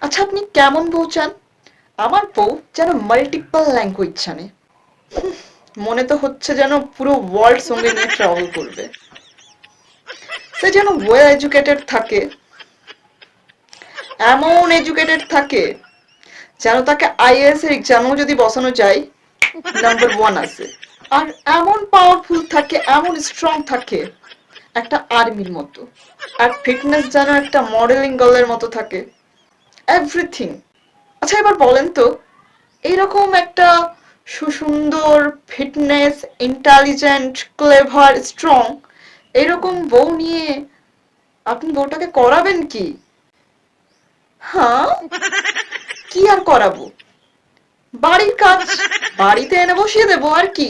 আচ্ছা, আপনি কেমন বউ চান? আমার বউ যেন মাল্টিপল ল্যাঙ্গুয়েজ জানে। মনে তো হচ্ছে যেন পুরো ওয়ার্ল্ড সঙ্গে নিয়ে ট্রাভেল করবে। সে যেন ওয়েল এডুকেটেড থাকে, এমন এডুকেটেড থাকে যেন তাকে আইএএস এর এক্সামেও যদি বসানো যায় নাম্বার 1 আছে। আর এমন পাওয়ারফুল থাকে, এমন স্ট্রং থাকে একটা আর্মির মতো। আর ফিটনেস যেন একটা মডেলিং গার্লের মতো থাকে, এভরিথিং। আচ্ছা, এবার বলেন তো, এইরকম একটা সুসুন্দর, ফিটনেস, ইন্টেলিজেন্ট, ক্লেভার, স্ট্রং এরকম বউ নিয়ে আপনি বউটাকে করাবেন কি? হ্যাঁ, কি আর করাবো? বাড়ির কাজ বাড়িতে এনে বসিয়ে দেবো আর কি।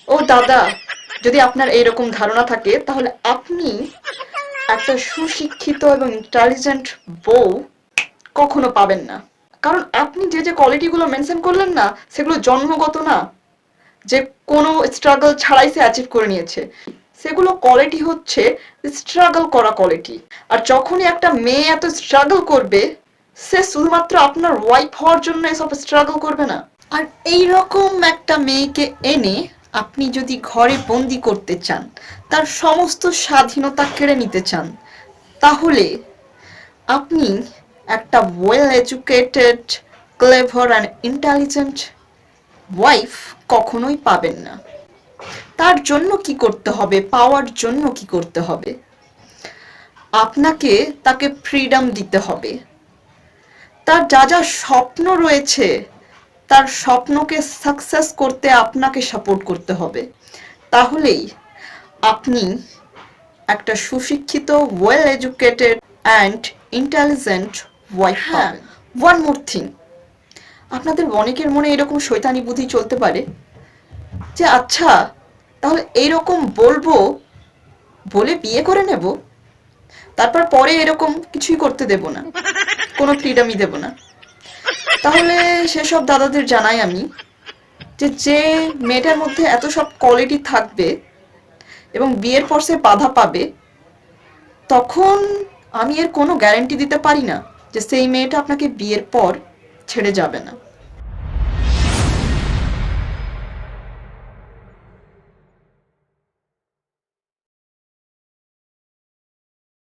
ও দাদা, যদি আপনার এইরকম ধারণা থাকে তাহলে আপনি একটা সুশিক্ষিত এবং ইন্টেলিজেন্ট বউ কখনো পাবেন না। কারণ আপনি যে যে কোয়ালিটিগুলো মেনশন করলেন না, সেগুলো জন্মগত না, যে কোনো স্ট্রাগল ছাড়াই সে অ্যাচিভ করে নিয়েছে। সেগুলো কোয়ালিটি হচ্ছে স্ট্রাগল করা কোয়ালিটি। আর যখনই একটা মেয়ে এত স্ট্রাগল করবে, সে শুধুমাত্র আপনার ওয়াইফ হওয়ার জন্য এসব স্ট্রাগল করবে না। আর এইরকম একটা মেয়েকে এনে আপনি যদি ঘরে বন্দি করতে চান, তার সমস্ত স্বাধীনতা কেড়ে নিতে চান, তাহলে আপনি একটা well educated, clever and intelligent wife কখনোই পাবেন না। তার জন্য কি করতে হবে, পাওয়ার জন্য কি করতে হবে? আপনাকে তাকে ফ্রিডম দিতে হবে। তার যা যা স্বপ্ন রয়েছে, তার স্বপ্নকে সাকসেস করতে আপনাকে সাপোর্ট করতে হবে। তাহলেই আপনি একটা সুশিক্ষিত, well educated and intelligent wife পাবেন। ওয়ান মোর থিং, আপনাদের অনেকের মনে এরকম শয়তানি বুদ্ধি চলতে পারে যে আচ্ছা, তাহলে এইরকম বলবো বলে বিয়ে করে নেব, তারপর পরে এরকম কিছুই করতে দেব না, কোনো ফ্রিডমই দেব না। তাহলে সেসব দাদাদের জানাই আমি যে যে মেয়েটার মধ্যে এত সব কোয়ালিটি থাকবে এবং বিয়ের পর সে বাধা পাবে, তখন আমি এর কোনো গ্যারান্টি দিতে পারি না যে সেই মেয়েটা আপনাকে বিয়ের পর ছেড়ে যাবে না।